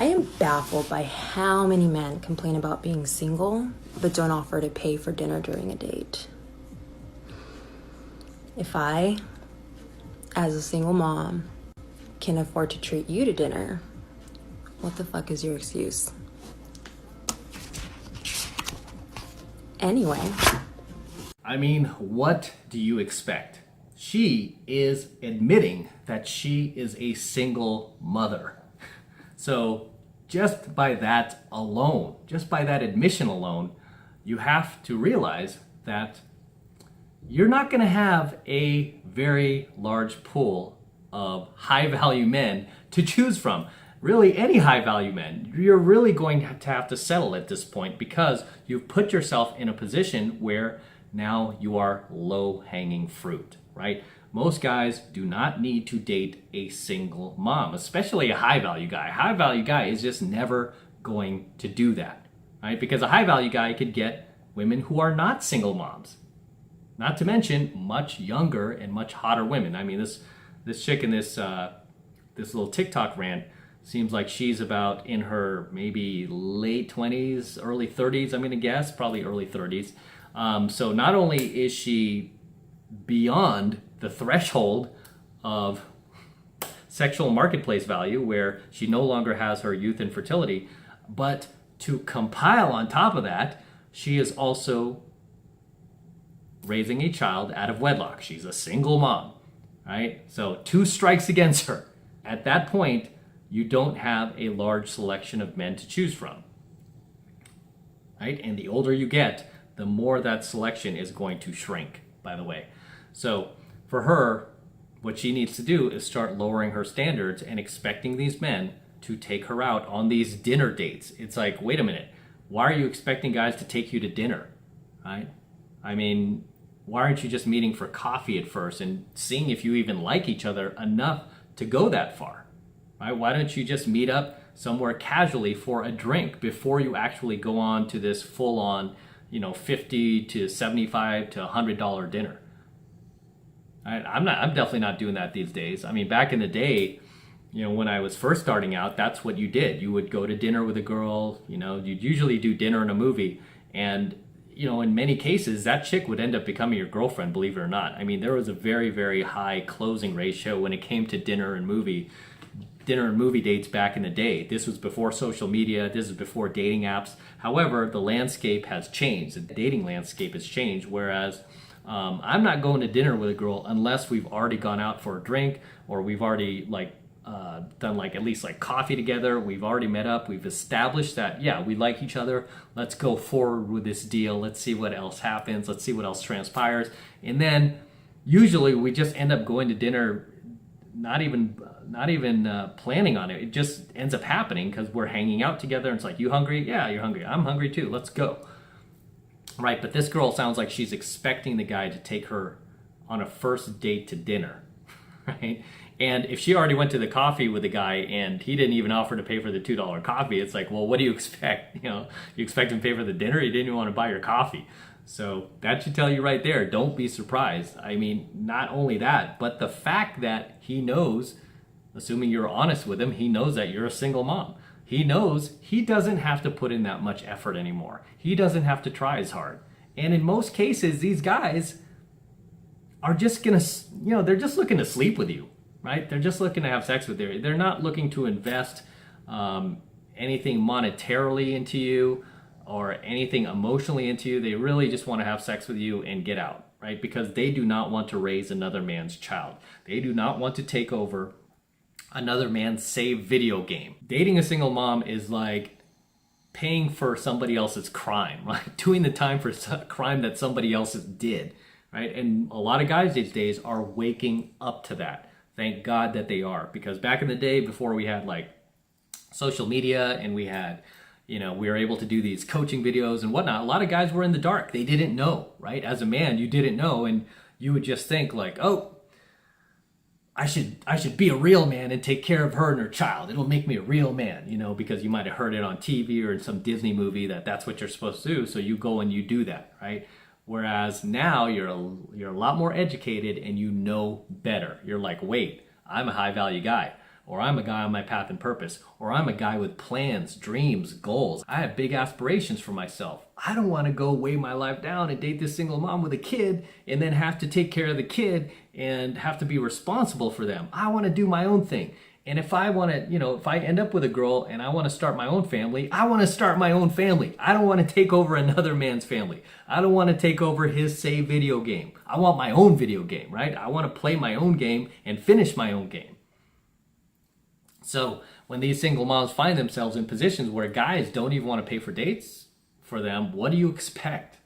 I am baffled by how many men complain about being single but don't offer to pay for dinner during a date. If I, as a single mom, can afford to treat you to dinner, what the fuck is your excuse? Anyway. I mean, what do you expect? She is admitting that she is a single mother. So just by that alone, just by that admission alone, you have to realize that you're not going to have a very large pool of high value men to choose from. Really, any high value men, you're really going to have to settle at this point because you've put yourself in a position where now you are low hanging fruit, right? Most guys do not need to date a single mom, especially a high value guy. A high value guy is just never going to do that, right? Because a high value guy could get women who are not single moms. Not to mention much younger and much hotter women. I mean, this chick in this little TikTok rant seems like she's about in her maybe late 20s, early 30s, I'm going to guess, probably early 30s. So not only is she beyond the threshold of sexual marketplace value where she no longer has her youth and fertility, but to compile on top of that, she is also raising a child out of wedlock. She's a single mom, right? So 2 strikes against her. At that point, you don't have a large selection of men to choose from, right? And the older you get, the more that selection is going to shrink, by the way. So for her, what she needs to do is start lowering her standards and expecting these men to take her out on these dinner dates. It's like, wait a minute, why are you expecting guys to take you to dinner, right? I mean, why aren't you just meeting for coffee at first and seeing if you even like each other enough to go that far, right? Why don't you just meet up somewhere casually for a drink before you actually go on to this full-on, $50 to $75 to $100 dinner? I'm definitely not doing that these days. I mean, back in the day, when I was first starting out, that's what you did. You would go to dinner with a girl, you'd usually do dinner and a movie. And, in many cases, that chick would end up becoming your girlfriend, believe it or not. I mean, there was a very, very high closing ratio when it came to dinner and movie dates back in the day. This was before social media. This is before dating apps. However, the landscape has changed. The dating landscape has changed, whereas I'm not going to dinner with a girl unless we've already gone out for a drink or we've already done at least coffee together. We've already met up. We've established that, yeah, we like each other. Let's go forward with this deal. Let's see what else happens. Let's see what else transpires. And then usually we just end up going to dinner, not even planning on it. It just ends up happening because we're hanging out together. And it's like, you hungry? Yeah, you're hungry. I'm hungry too. Let's go. Right, but this girl sounds like she's expecting the guy to take her on a first date to dinner, right? And if she already went to the coffee with the guy and he didn't even offer to pay for the $2 coffee, it's like, well, what do you expect? You expect him to pay for the dinner? He didn't even want to buy your coffee. So that should tell you right there, don't be surprised. I mean, not only that, but the fact that he knows, assuming you're honest with him, he knows that you're a single mom. He knows he doesn't have to put in that much effort anymore. He doesn't have to try as hard. And in most cases, these guys are just gonna, they're just looking to sleep with you, right? They're just looking to have sex with you. They're not looking to invest anything monetarily into you or anything emotionally into you. They really just want to have sex with you and get out, right? Because they do not want to raise another man's child. They do not want to take over another man's save video game. Dating a single mom is like paying for somebody else's crime, right? Doing the time for a crime that somebody else did, right? And a lot of guys these days are waking up to that. Thank God that they are, because back in the day, before we had social media and we had, we were able to do these coaching videos and whatnot, a lot of guys were in the dark. They didn't know, right? As a man, you didn't know, and you would just think oh, I should be a real man and take care of her and her child. It'll make me a real man, because you might have heard it on TV or in some Disney movie that's what you're supposed to do. So you go and you do that, right? Whereas now you're a lot more educated and you know better. You're like, wait, I'm a high value guy. or I'm a guy on my path and purpose, or I'm a guy with plans, dreams, goals. I have big aspirations for myself. I don't want to go weigh my life down and date this single mom with a kid and then have to take care of the kid and have to be responsible for them. I want to do my own thing. And if I want to, if I end up with a girl and I want to start my own family, I want to start my own family. I don't want to take over another man's family. I don't want to take over his, say, video game. I want my own video game, right? I want to play my own game and finish my own game. So when these single moms find themselves in positions where guys don't even want to pay for dates for them, what do you expect,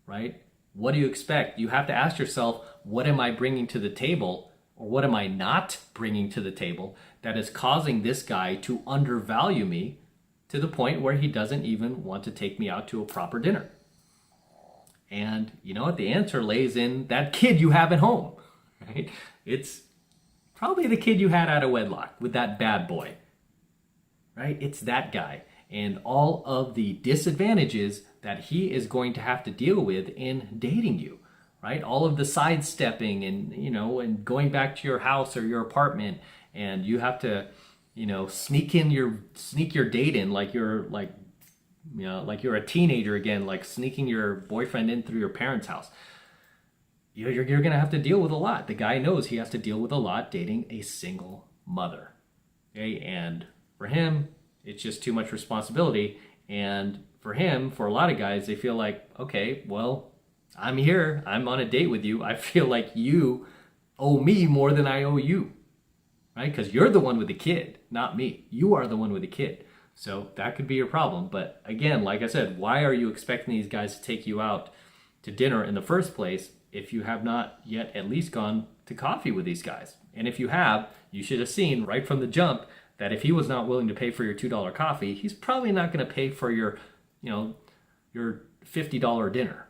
right? What do you expect? You have to ask yourself, what am I bringing to the table, or what am I not bringing to the table that is causing this guy to undervalue me to the point where he doesn't even want to take me out to a proper dinner? And you know what? The answer lays in that kid you have at home, right? It's probably the kid you had out of wedlock with that bad boy, right? It's that guy and all of the disadvantages that he is going to have to deal with in dating you, right? All of the sidestepping and, and going back to your house or your apartment, and you have to, sneak your date in like you're a teenager again, like sneaking your boyfriend in through your parents' house. You're going to have to deal with a lot. The guy knows he has to deal with a lot dating a single mother. Okay? And for him, it's just too much responsibility. And for him, for a lot of guys, they feel like, okay, well, I'm here. I'm on a date with you. I feel like you owe me more than I owe you, right? Because you're the one with the kid, not me. You are the one with the kid. So that could be your problem. But again, like I said, why are you expecting these guys to take you out to dinner in the first place if you have not yet at least gone to coffee with these guys? And if you have, you should have seen right from the jump that if he was not willing to pay for your $2 coffee, he's probably not going to pay for your $50 dinner.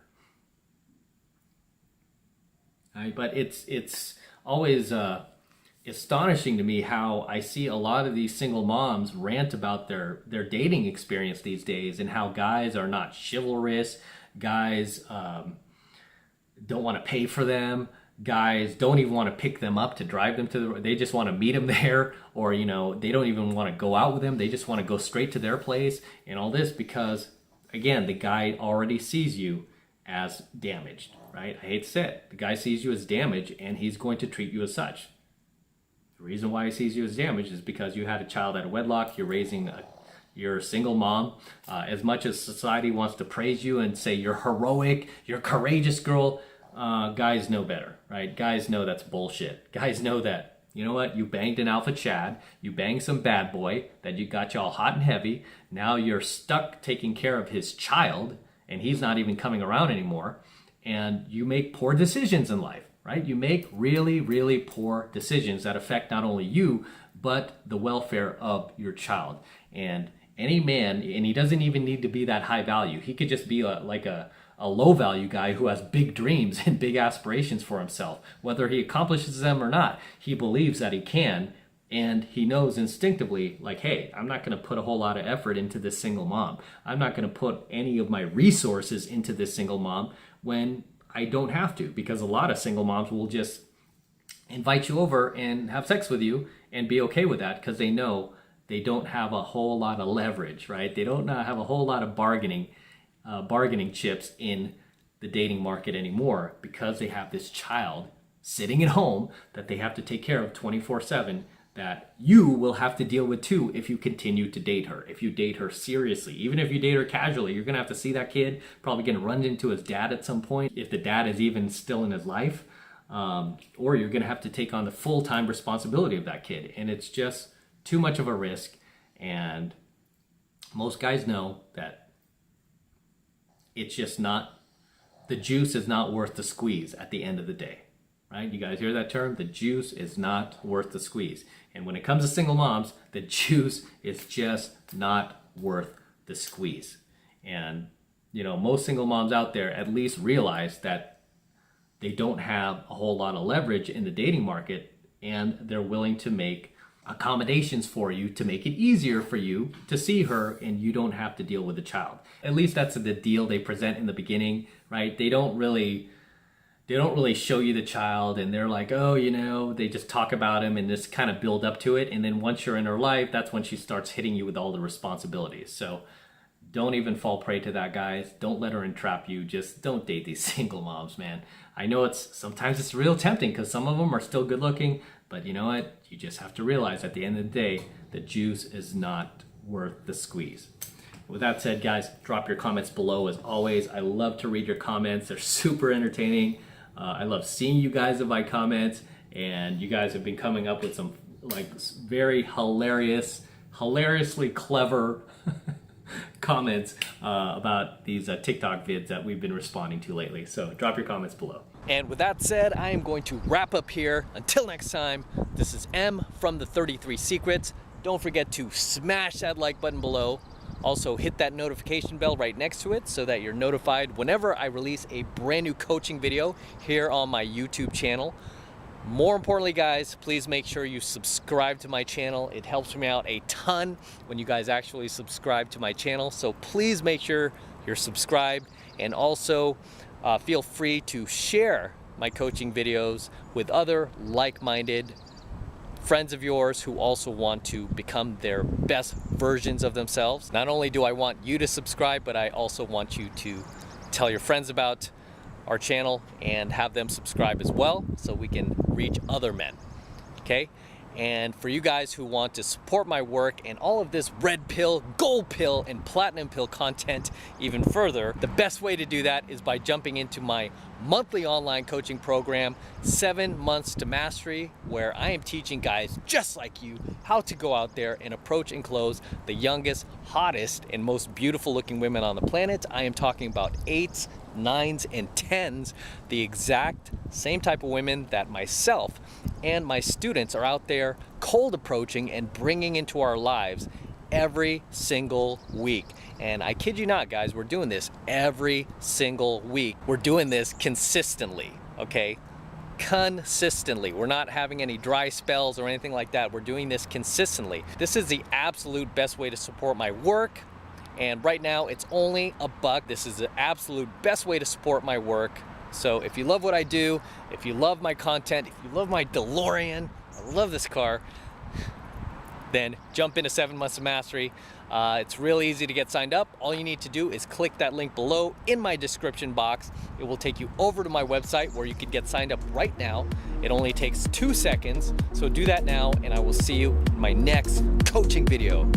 Right? But it's always astonishing to me how I see a lot of these single moms rant about their dating experience these days and how guys are not chivalrous, guys don't want to pay for them, guys don't even want to pick them up to drive them to they just want to meet them there, or they don't even want to go out with them, they just want to go straight to their place and all this because, again, the guy already sees you as damaged, right? I hate to say it. The guy sees you as damaged and he's going to treat you as such. The reason why he sees you as damaged is because you had a child out of wedlock, you're a single mom. As much as society wants to praise you and say you're heroic, you're a courageous girl, guys know better, right? Guys know that's bullshit. Guys know that, you know what? You banged an alpha Chad, you banged some bad boy that you got you all hot and heavy. Now you're stuck taking care of his child and he's not even coming around anymore. And you make poor decisions in life, right? You make really, really poor decisions that affect not only you, but the welfare of your child. And any man, and he doesn't even need to be that high value. He could just be a low value guy who has big dreams and big aspirations for himself. Whether he accomplishes them or not, he believes that he can. And he knows instinctively, like, hey, I'm not going to put a whole lot of effort into this single mom. I'm not going to put any of my resources into this single mom when I don't have to, because a lot of single moms will just invite you over and have sex with you and be okay with that because they know they don't have a whole lot of leverage, right? They don't have a whole lot of bargaining chips in the dating market anymore because they have this child sitting at home that they have to take care of 24/7 that you will have to deal with too if you continue to date her. If you date her seriously, even if you date her casually, you're gonna have to see that kid, probably gonna run into his dad at some point, if the dad is even still in his life, or you're gonna have to take on the full-time responsibility of that kid. And it's just too much of a risk. And most guys know that it's just not, the juice is not worth the squeeze at the end of the day. Right? You guys hear that term? The juice is not worth the squeeze. And when it comes to single moms, the juice is just not worth the squeeze. And, most single moms out there at least realize that they don't have a whole lot of leverage in the dating market, and they're willing to make accommodations for you to make it easier for you to see her and you don't have to deal with the child. At least that's the deal they present in the beginning, right? They don't really they don't really show you the child, and they're like, oh, you know, they just talk about him and just kind of build up to it. And then once you're in her life, that's when she starts hitting you with all the responsibilities. So don't even fall prey to that, guys. Don't let her entrap you. Just don't date these single moms, man. I know sometimes it's real tempting because some of them are still good looking, but you know what? You just have to realize at the end of the day, the juice is not worth the squeeze. With that said, guys, drop your comments below as always. I love to read your comments. They're super entertaining. I love seeing you guys in my comments, and you guys have been coming up with some like very hilariously clever comments about these TikTok vids that we've been responding to lately. So drop your comments below. And with that said, I am going to wrap up here. Until next time, this is M from the 33 Secrets. Don't forget to smash that like button below. Also hit that notification bell right next to it so that you're notified whenever I release a brand new coaching video here on my YouTube channel. More importantly, guys, please make sure you subscribe to my channel. It helps me out a ton when you guys actually subscribe to my channel. So please make sure you're subscribed, and also feel free to share my coaching videos with other like-minded friends of yours who also want to become their best versions of themselves. Not only do I want you to subscribe, but I also want you to tell your friends about our channel and have them subscribe as well so we can reach other men, okay? And for you guys who want to support my work and all of this red pill, gold pill, and platinum pill content even further, the best way to do that is by jumping into my monthly online coaching program, 7 Months to Mastery, where I am teaching guys just like you how to go out there and approach and close the youngest, hottest, and most beautiful looking women on the planet. I am talking about 8s, 9s, and 10s, the exact same type of women that myself and my students are out there cold approaching and bringing into our lives every single week. And I kid you not, guys, we're doing this every single week. We're doing this consistently, okay? Consistently. We're not having any dry spells or anything like that. We're doing this consistently. This is the absolute best way to support my work. And right now it's only $1. This is the absolute best way to support my work. So if you love what I do, if you love my content, if you love my DeLorean, I love this car, then jump into 7 Months of Mastery. It's real easy to get signed up. All you need to do is click that link below in my description box. It will take you over to my website where you can get signed up right now. It only takes 2 seconds. So do that now, and I will see you in my next coaching video.